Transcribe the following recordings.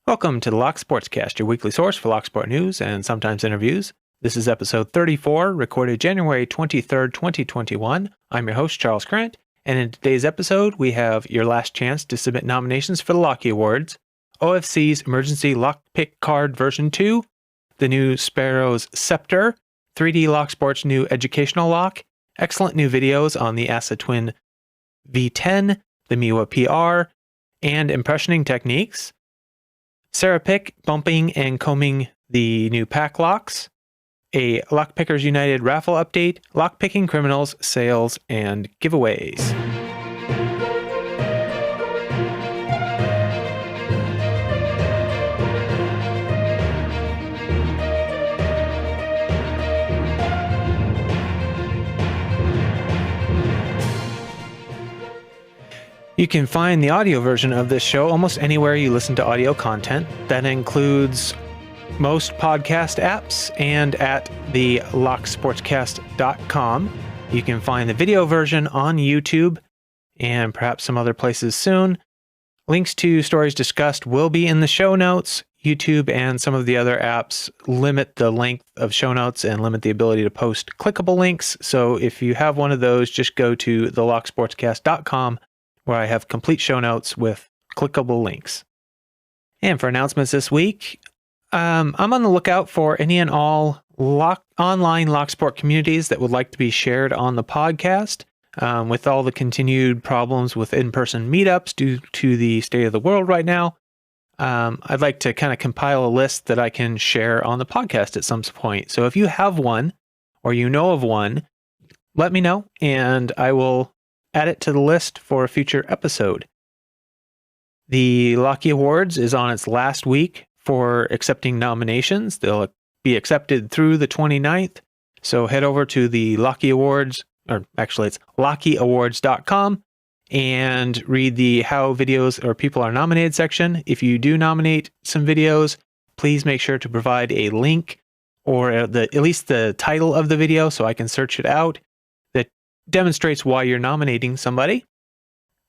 Welcome to the Lock Sportscast, your weekly source for Locksport news and sometimes interviews. This is episode 34, recorded January 23rd, 2021. I'm your host, Charles Krant, and in today's episode, we have your last chance to submit nominations for the Locky Awards, OFC's Emergency Lockpick Card version 2, the new Sparrow's Scepter, 3D Locksport's new educational lock, excellent new videos on the Asa Twin V10, the Miwa PR, and impressioning techniques, Sarah Pick bumping and combing the new PacLocks, a Lockpickers United raffle update, lockpicking criminals, sales, and giveaways. You can find the audio version of this show almost anywhere you listen to audio content. That includes most podcast apps and at the locksportscast.com. You can find the video version on YouTube and perhaps some other places soon. Links to stories discussed will be in the show notes. YouTube and some of the other apps limit the length of show notes and limit the ability to post clickable links. So if you have one of those, just go to thelocksportscast.com where I have complete show notes with clickable links. And for announcements this week, I'm on the lookout for any and all online Locksport communities that would like to be shared on the podcast. With all the continued problems with in-person meetups due to the state of the world right now, I'd like to kind of compile a list that I can share on the podcast at some point. So if you have one or you know of one, let me know and I will add it to the list for a future episode. The Locky Awards is on its last week for accepting nominations. They'll be accepted through the 29th. So head over to the Locky Awards, or actually it's lockyawards.com, and read the how videos or people are nominated section. If you do nominate some videos, please make sure to provide a link or at least the title of the video so I can search it out. Demonstrates why you're nominating somebody.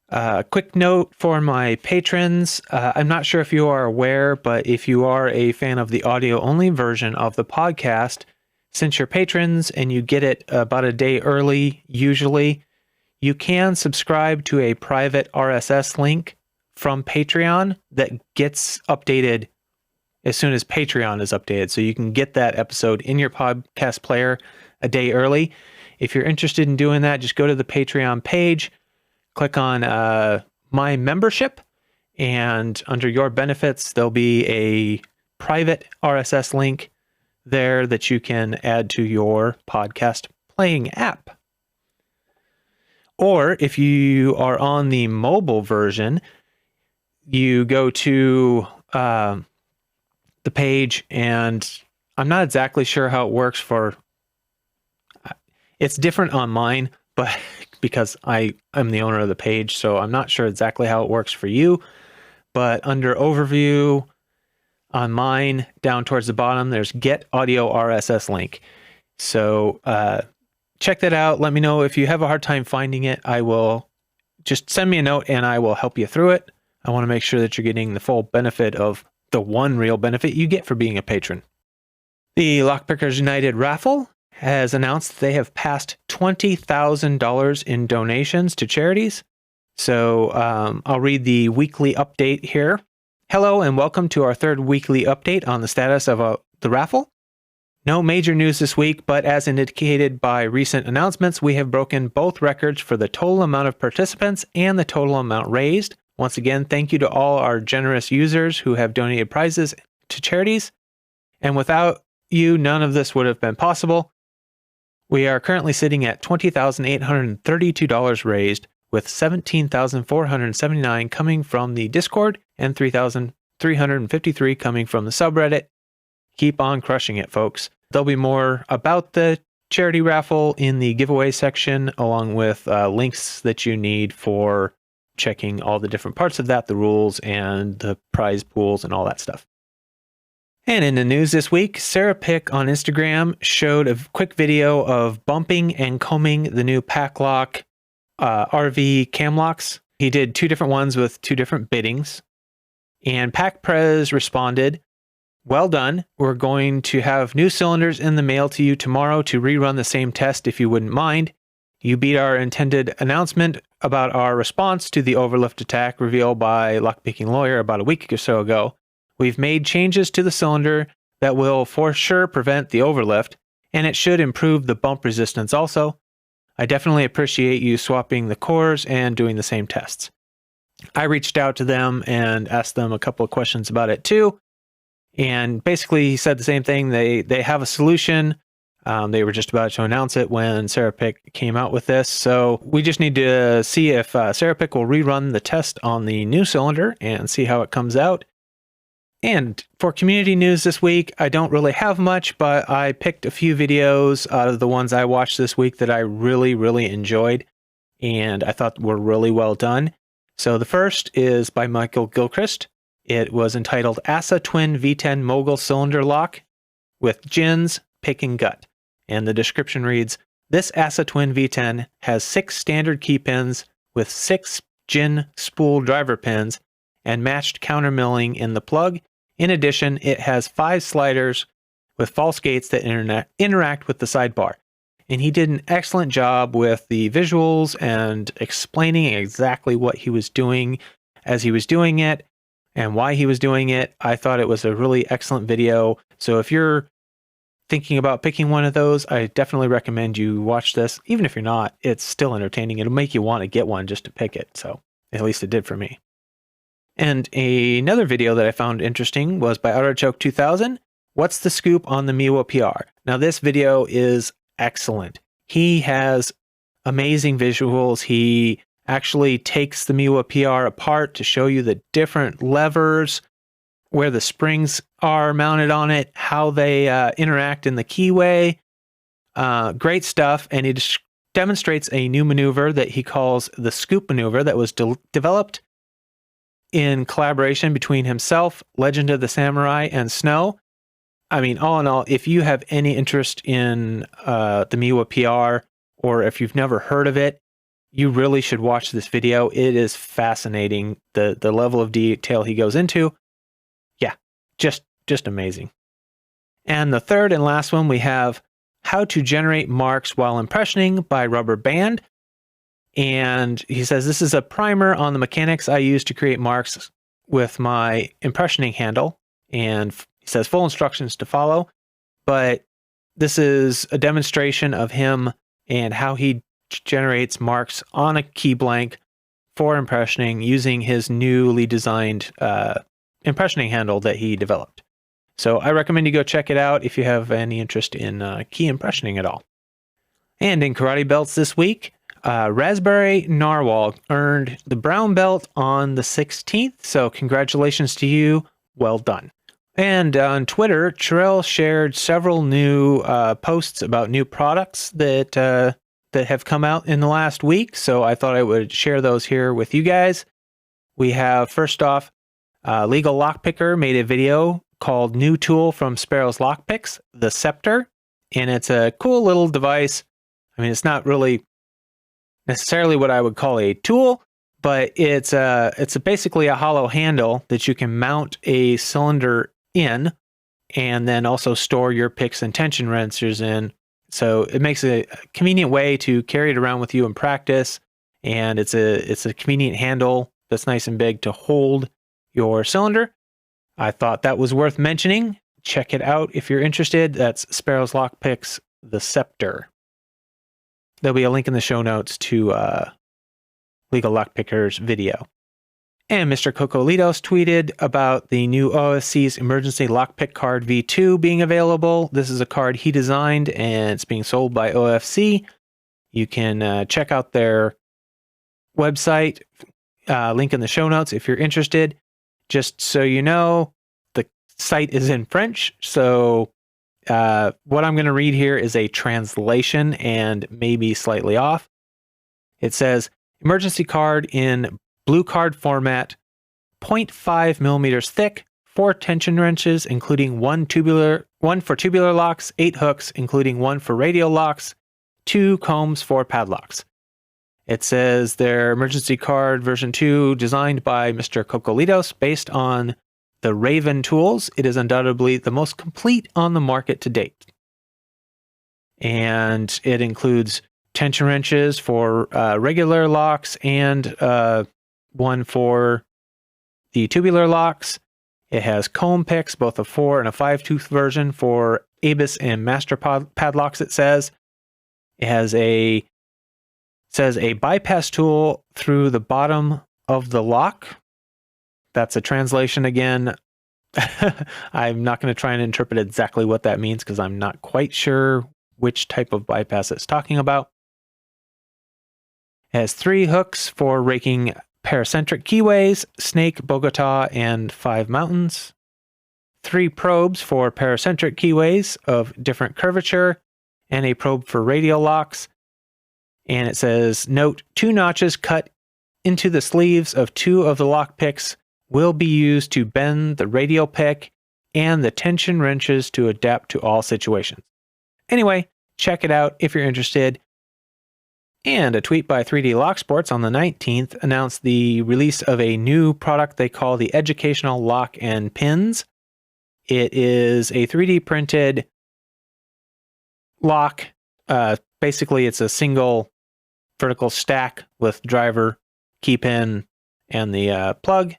Quick note for my patrons. I'm not sure if you are aware, but if you are a fan of the audio-only version of the podcast, since you're patrons and you get it about a day early, usually, you can subscribe to a private RSS link from Patreon that gets updated as soon as Patreon is updated. So you can get that episode in your podcast player a day early. If you're interested in doing that, just go to the Patreon page, click on My Membership, and under Your Benefits, there'll be a private RSS link there that you can add to your podcast playing app. Or if you are on the mobile version, you go to the page, and I'm not exactly sure how it works for... It's different on mine, but because I am the owner of the page, so I'm not sure exactly how it works for you. But under Overview on mine, down towards the bottom, there's Get Audio RSS link. So check that out. Let me know if you have a hard time finding it. I will just send me a note and I will help you through it. I want to make sure that you're getting the full benefit of the one real benefit you get for being a patron. The Lockpickers United Raffle has announced that they have passed $20,000 in donations to charities. So I'll read the weekly update here. Hello and welcome to our third weekly update on the status of the raffle. No major news this week, but as indicated by recent announcements, we have broken both records for the total amount of participants and the total amount raised. Once again, thank you to all our generous users who have donated prizes to charities. And without you, none of this would have been possible. We are currently sitting at $20,832 raised, with $17,479 coming from the Discord and $3,353 coming from the subreddit. Keep on crushing it, folks. There'll be more about the charity raffle in the giveaway section, along with links that you need for checking all the different parts of that, the rules and the prize pools and all that stuff. And in the news this week, Sarah Pick on Instagram showed a quick video of bumping and combing the new PacLock RV cam locks. He did two different ones with two different biddings. And PacPrez responded, "Well done. We're going to have new cylinders in the mail to you tomorrow to rerun the same test if you wouldn't mind. You beat our intended announcement about our response to the overlift attack revealed by Lockpicking Lawyer about a week or so ago. We've made changes to the cylinder that will for sure prevent the overlift, and it should improve the bump resistance also. I definitely appreciate you swapping the cores and doing the same tests." I reached out to them and asked them a couple of questions about it too. And basically he said the same thing. They have a solution. They were just about to announce it when Serapic came out with this. So we just need to see if Serapic will rerun the test on the new cylinder and see how it comes out. And for community news this week, I don't really have much, but I picked a few videos out of the ones I watched this week that I really, really enjoyed and I thought were really well done. So the first is by Michael Gilchrist. It was entitled ASA Twin V10 Mogul Cylinder Lock with Gins, Pick and Gut. And the description reads, "This ASA Twin V10 has 6 standard key pins with 6 Gin spool driver pins and matched counter milling in the plug. In addition, it has 5 sliders with false gates that interact with the sidebar." And he did an excellent job with the visuals and explaining exactly what he was doing as he was doing it and why he was doing it. I thought it was a really excellent video. So if you're thinking about picking one of those, I definitely recommend you watch this. Even if you're not, it's still entertaining. It'll make you want to get one just to pick it. So at least it did for me. And another video that I found interesting was by Artichoke 2000. What's the scoop on the Miwa PR? Now this video is excellent. He has amazing visuals. He actually takes the Miwa PR apart to show you the different levers, where the springs are mounted on it, how they interact in the keyway. Great stuff. And he demonstrates a new maneuver that he calls the scoop maneuver that was developed in collaboration between himself, Legend of the Samurai, and Snow. I mean, all in all, if you have any interest in the Miwa PR, or if you've never heard of it, you really should watch this video. It is fascinating. The level of detail he goes into. Yeah, just amazing. And the third and last one, we have How to Generate Marks While Impressioning by Rubber Band. And he says, this is a primer on the mechanics I use to create marks with my impressioning handle. And he says full instructions to follow. But this is a demonstration of him and how he generates marks on a key blank for impressioning using his newly designed impressioning handle that he developed. So I recommend you go check it out if you have any interest in key impressioning at all. And in karate belts this week, Raspberry Narwhal earned the brown belt on the 16th. So congratulations to you. Well done. And on Twitter, Terrell shared several new posts about new products that have come out in the last week. So I thought I would share those here with you guys. We have, first off, Legal Lockpicker made a video called New Tool from Sparrow's Lockpicks, the Scepter. And it's a cool little device. I mean, it's not really necessarily what I would call a tool, but it's basically a hollow handle that you can mount a cylinder in and then also store your picks and tension wrenchers in. So it makes a convenient way to carry it around with you in practice. And it's a convenient handle that's nice and big to hold your cylinder. I thought that was worth mentioning. Check it out if you're interested. That's Sparrow's Lockpicks, the Scepter. There'll be a link in the show notes to Legal Lockpicker's video. And Mr. Cocolitos tweeted about the new OFC's Emergency Lockpick Card V2 being available. This is a card he designed and it's being sold by OFC. You can check out their website, link in the show notes if you're interested. Just so you know, the site is in French, so what I'm going to read here is a translation and maybe slightly off. It says, emergency card in blue card format, 0.5 millimeters thick, 4 tension wrenches, including one for tubular locks, 8 hooks, including one for radial locks, 2 combs for padlocks. It says their emergency card version 2, designed by Mr. Cocolitos, based on the Raven tools. It is undoubtedly the most complete on the market to date. And it includes tension wrenches for regular locks and one for the tubular locks. It has comb picks, both a 4 and a 5-tooth version for ABIS and master padlocks, it says. It has a bypass tool through the bottom of the lock. That's a translation again. I'm not going to try and interpret exactly what that means because I'm not quite sure which type of bypass it's talking about. It has 3 hooks for raking paracentric keyways, Snake, Bogota, and 5 mountains. 3 probes for paracentric keyways of different curvature, and a probe for radial locks. And it says, note, 2 notches cut into the sleeves of 2 of the lock picks will be used to bend the radial pick and the tension wrenches to adapt to all situations. Anyway, check it out if you're interested. And a tweet by 3D Locksports on the 19th announced the release of a new product they call the Educational Lock and Pins. It is a 3D printed lock. Basically, it's a single vertical stack with driver, key pin, and the plug.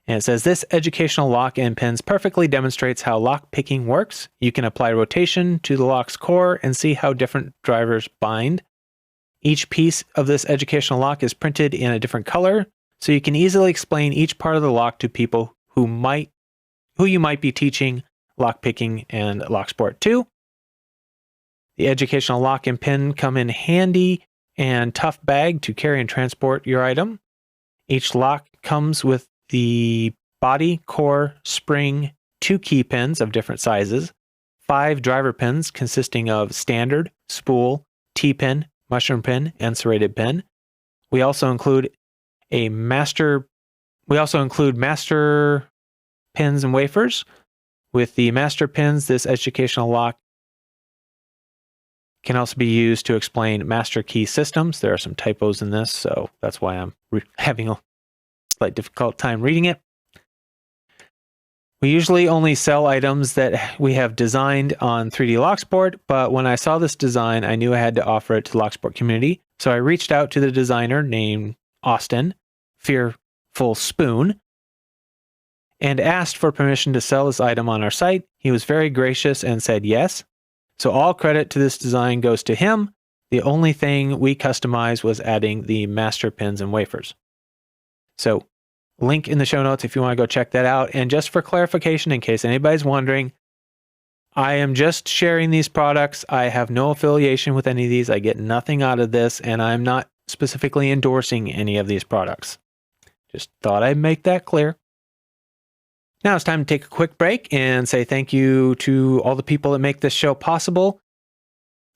And it says, this educational lock and pins perfectly demonstrates how lock picking works. You can apply rotation to the lock's core and see how different drivers bind. Each piece of this educational lock is printed in a different color, so you can easily explain each part of the lock to people who you might be teaching lock picking and Locksport to. The educational lock and pin come in handy and tough bag to carry and transport your item. Each lock comes with the body, core, spring, 2 key pins of different sizes, 5 driver pins consisting of standard, spool, T-pin, mushroom pin, and serrated pin. We also include master pins and wafers. With the master pins, this educational lock can also be used to explain master key systems. There are some typos in this, so that's why I'm having a slight difficult time reading it. We usually only sell items that we have designed on 3D Locksport, but when I saw this design, I knew I had to offer it to the Locksport community. So I reached out to the designer named Austin, Fearful Spoon, and asked for permission to sell this item on our site. He was very gracious and said yes. So all credit to this design goes to him. The only thing we customized was adding the master pins and wafers. So link in the show notes if you want to go check that out. And just for clarification, in case anybody's wondering, I am just sharing these products. I have no affiliation with any of these. I get nothing out of this, and I'm not specifically endorsing any of these products. Just thought I'd make that clear. Now it's time to take a quick break and say thank you to all the people that make this show possible.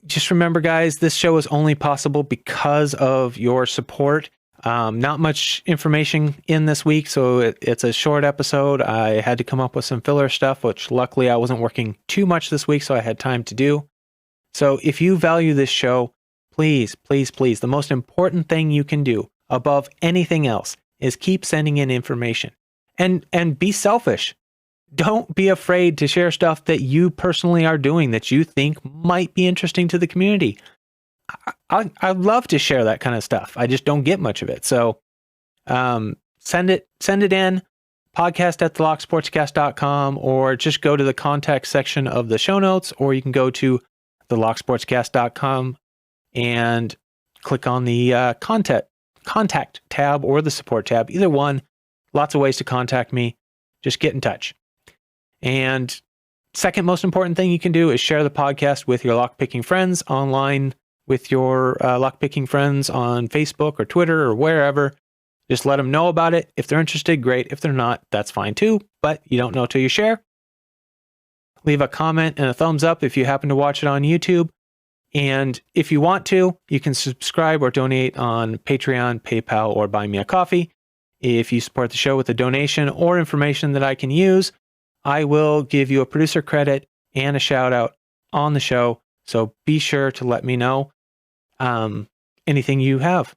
Just remember, guys, this show is only possible because of your support. Not much information in this week, so it's a short episode. I had to come up with some filler stuff, which luckily I wasn't working too much this week, so I had time to do. So if you value this show, please, please, please, the most important thing you can do above anything else is keep sending in information. And be selfish. Don't be afraid to share stuff that you personally are doing that you think might be interesting to the community. I'd love to share that kind of stuff. I just don't get much of it. So send it in, podcast@thelocksportscast.com, or just go to the contact section of the show notes, or you can go to thelocksportscast.com and click on the contact tab or the support tab. Either one. Lots of ways to contact me. Just get in touch. And second most important thing you can do is share the podcast with your lockpicking friends online, with your lockpicking friends on Facebook or Twitter or wherever. Just let them know about it. If they're interested, great. If they're not, that's fine too. But you don't know till you share. Leave a comment and a thumbs up if you happen to watch it on YouTube. And if you want to, you can subscribe or donate on Patreon, PayPal, or Buy Me a Coffee. If you support the show with a donation or information that I can use, I will give you a producer credit and a shout out on the show. So be sure to let me know. anything you have.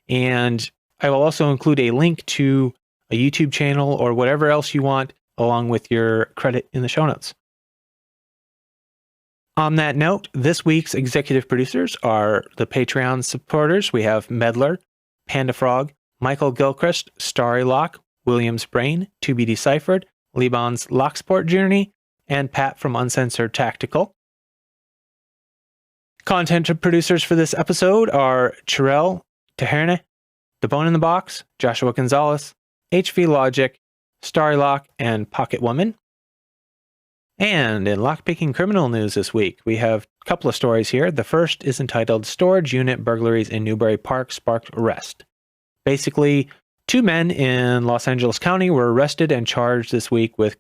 And I will also include a link to a YouTube channel or whatever else you want along with your credit in the show notes. On that note, this week's executive producers are the Patreon supporters. We have Medler, Panda Frog, Michael Gilchrist, Starrylock, Williams Brain, To Be Deciphered, Liban's Locksport Journey, and Pat from Uncensored Tactical. Content producers for this episode are Tarehjerne, The Bone in the Box, Joshua Gonzalez, HVLogic, Starrylock, and Pocket Woman. And in lockpicking criminal news this week, we have a couple of stories here. The first is entitled Storage Unit Burglaries in Newbury Park Sparked Arrest. Basically, 2 men in Los Angeles County were arrested and charged this week with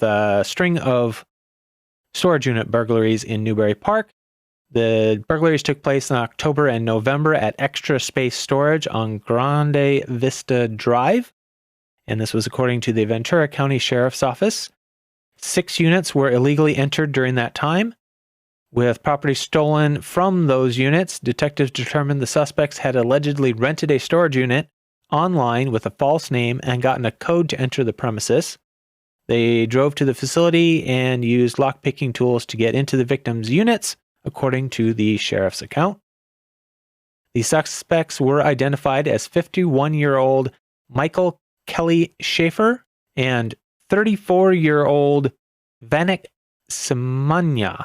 a string of storage unit burglaries in Newbury Park. The burglaries took place in October and November at Extra Space Storage on Grande Vista Drive, and this was according to the Ventura County Sheriff's Office. 6 units were illegally entered during that time. With property stolen from those units, detectives determined the suspects had allegedly rented a storage unit online with a false name and gotten a code to enter the premises. They drove to the facility and used lockpicking tools to get into the victims' units, according to the sheriff's account. The suspects were identified as 51-year-old Michael Kelly Schaefer and 34-year-old Vanek Simonian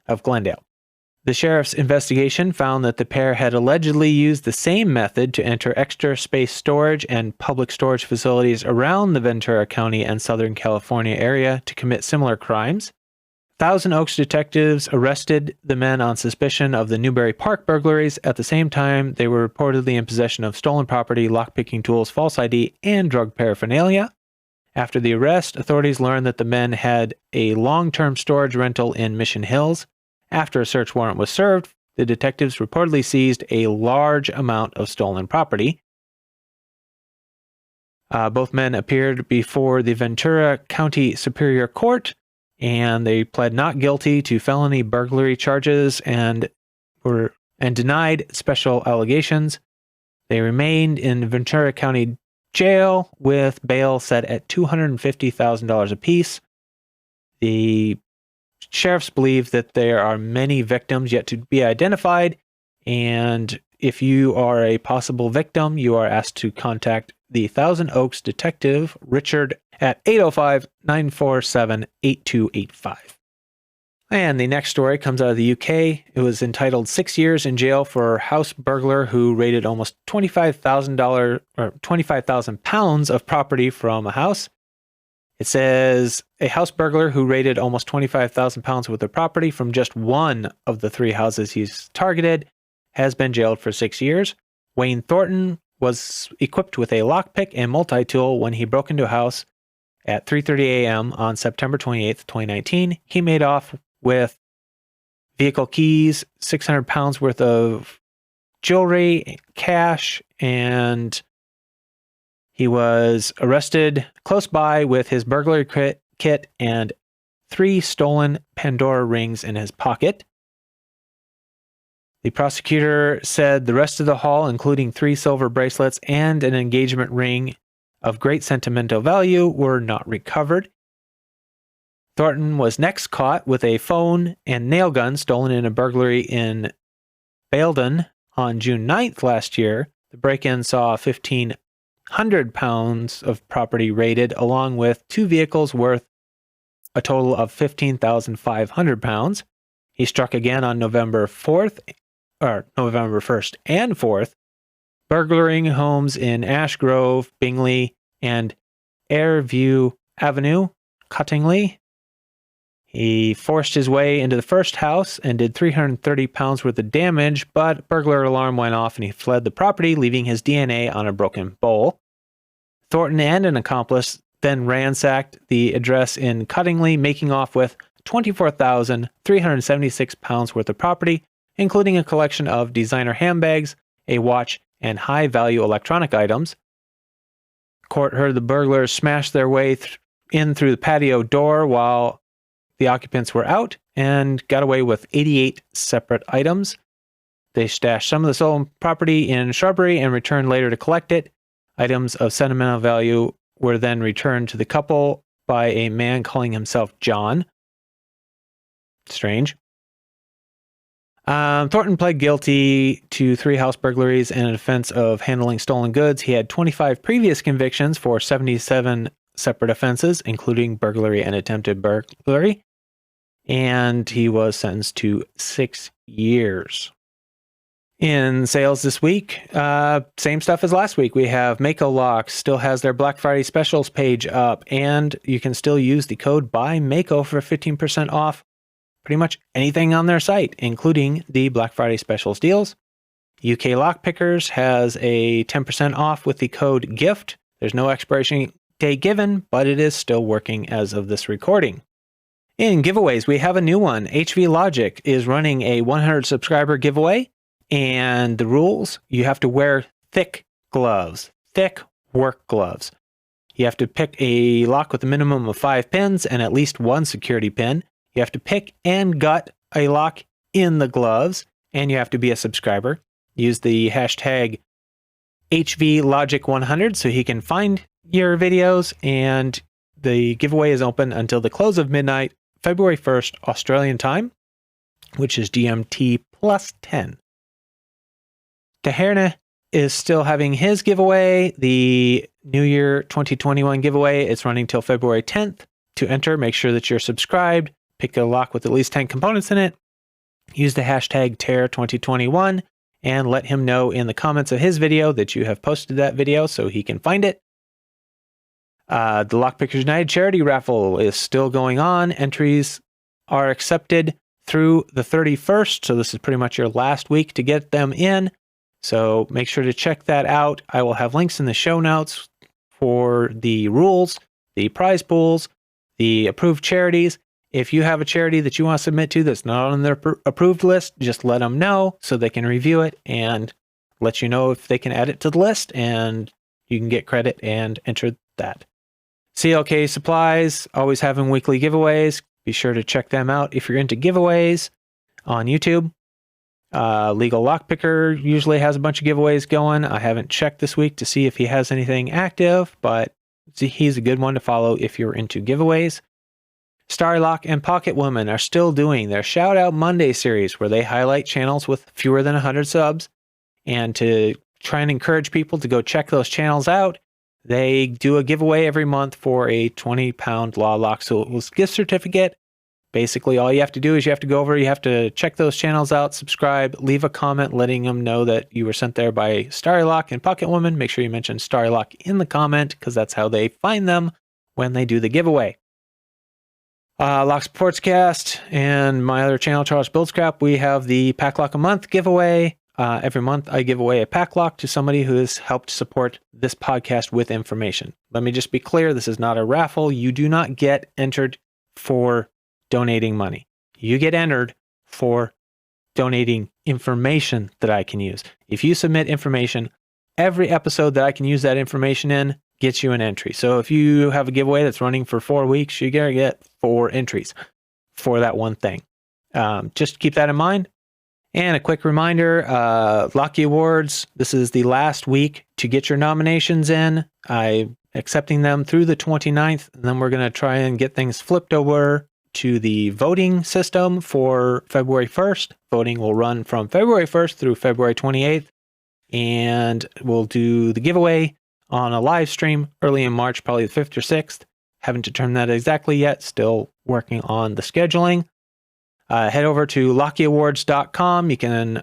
of Glendale. The sheriff's investigation found that the pair had allegedly used the same method to enter extra space storage and public storage facilities around the Ventura County and Southern California area to commit similar crimes. Thousand Oaks detectives arrested the men on suspicion of the Newbury Park burglaries. At the same time, they were reportedly in possession of stolen property, lockpicking tools, false ID, and drug paraphernalia. After the arrest, authorities learned that the men had a long-term storage rental in Mission Hills. After a search warrant was served, the detectives reportedly seized a large amount of stolen property. Both men appeared before the Ventura County Superior Court, and they pled not guilty to felony burglary charges and denied special allegations. They remained in Ventura County Jail with bail set at $250,000 apiece. The sheriffs believe that there are many victims yet to be identified, and if you are a possible victim, you are asked to contact the Thousand Oaks detective, Richard, at 805-947-8285. And the next story comes out of the UK. It was entitled 6 years in jail for house burglar who raided almost £25,000 pounds of property from a house. It says a house burglar who raided almost 25,000 pounds worth of property from just one of the 3 houses he's targeted has been jailed for 6 years. Wayne Thornton was equipped with a lockpick and multi-tool when he broke into a house at 3:30 a.m. on September 28th, 2019. He made off with vehicle keys, 600 pounds worth of jewelry, cash, and he was arrested close by with his burglary kit and 3 stolen Pandora rings in his pocket. The prosecutor said the rest of the haul, including 3 silver bracelets and an engagement ring of great sentimental value, were not recovered. Thornton was next caught with a phone and nail gun stolen in a burglary in Baildon on June 9th last year. The break-in saw 1,500 pounds of property raided, along with 2 vehicles worth a total of 15,500 pounds. He struck again on November 1st and 4th, burglaring homes in Ash Grove, Bingley, and Airview Avenue, Cottingley. He forced his way into the first house and did 330 pounds worth of damage, but burglar alarm went off and he fled the property, leaving his DNA on a broken bowl. Thornton and an accomplice then ransacked the address in Cottingley, making off with 24,376 pounds worth of property, including a collection of designer handbags, a watch, and high-value electronic items. Court heard the burglars smash their way in through the patio door while the occupants were out and got away with 88 separate items. They stashed some of the stolen property in shrubbery and returned later to collect it. Items of sentimental value were then returned to the couple by a man calling himself John. Strange. Thornton pled guilty to 3 house burglaries and an offense of handling stolen goods. He had 25 previous convictions for 77 separate offenses, including burglary and attempted burglary. And he was sentenced to 6 years. In sales this week, same stuff as last week. We have MAKO locks, still has their Black Friday specials page up, and you can still use the code BUYMAKO for 15% off pretty much anything on their site, including the Black Friday specials deals. UK Lockpickers has a 10% off with the code GIFT. There's no expiration date given, but it is still working as of this recording. In giveaways, we have a new one. HVLogic is running a 100 subscriber giveaway, and the rules, you have to wear thick gloves, thick work gloves. You have to pick a lock with a minimum of 5 pins and at least 1 security pin. You have to pick and gut a lock in the gloves, and you have to be a subscriber. Use the hashtag HVLogic100 so he can find your videos, and the giveaway is open until the close of midnight, February 1st, Australian time, which is GMT plus 10. Tarehjerne is still having his giveaway, the New Year 2021 giveaway. It's running till February 10th. To enter, make sure that you're subscribed. Pick a lock with at least 10 components in it. Use the hashtag TAREH2021 and let him know in the comments of his video that you have posted that video so he can find it. The Lockpickers United Charity Raffle is still going on. Entries are accepted through the 31st, so this is pretty much your last week to get them in. So make sure to check that out. I will have links in the show notes for the rules, the prize pools, the approved charities. If you have a charity that you want to submit to that's not on their approved list, just let them know so they can review it and let you know if they can add it to the list, and you can get credit and enter that. CLK Supplies, always having weekly giveaways. Be sure to check them out if you're into giveaways on YouTube. Legal Lockpicker usually has a bunch of giveaways going. I haven't checked this week to see if he has anything active, but he's a good one to follow if you're into giveaways. Starrylock and Pocket Woman are still doing their Shout Out Monday series where they highlight channels with fewer than 100 subs. And to try and encourage people to go check those channels out, they do a giveaway every month for a 20-pound Law Lock Tools gift certificate. Basically, all you have to do is you have to go over, you have to check those channels out, subscribe, leave a comment letting them know that you were sent there by Starrylock and Pocket Woman. Make sure you mention Starrylock in the comment because that's how they find them when they do the giveaway. Sportscast and my other channel, Charles Builds Crap, we have the PacLock a month giveaway. Every month I give away a PacLock to somebody who has helped support this podcast with information. Let me just be clear, this is not a raffle. You do not get entered for donating money. You get entered for donating information that I can use. If you submit information, every episode that I can use that information in gets you an entry. So if you have a giveaway that's running for 4 weeks, you're going to get 4 entries for that one thing. Just keep that in mind. And a quick reminder, Locky Awards, this is the last week to get your nominations in. I'm accepting them through the 29th, and then we're going to try and get things flipped over to the voting system for February 1st. Voting will run from February 1st through February 28th, and we'll do the giveaway on a live stream early in March, probably the 5th or 6th. Haven't determined that exactly yet. Still working on the scheduling. Head over to lockyawards.com. You can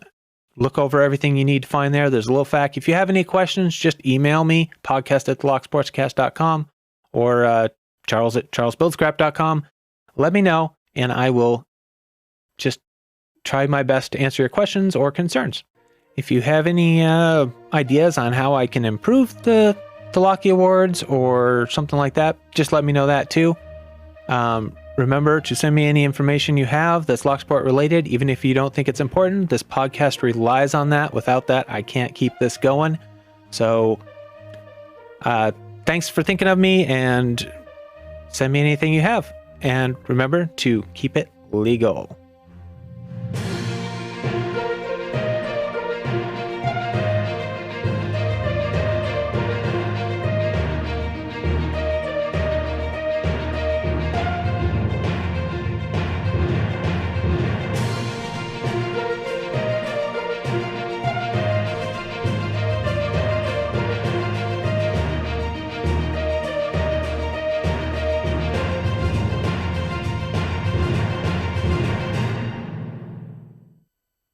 look over everything you need to find there. There's a little fact. If you have any questions, just email me, podcast@locksportscast.com or charles@charlesbuildscrap.com. Let me know, and I will just try my best to answer your questions or concerns. If you have any ideas on how I can improve the Locky Awards or something like that, just let me know that too. Remember to send me any information you have that's Locksport related, even if you don't think it's important. This podcast relies on that. Without that, I can't keep this going. So thanks for thinking of me, and send me anything you have. and remember to keep it legal.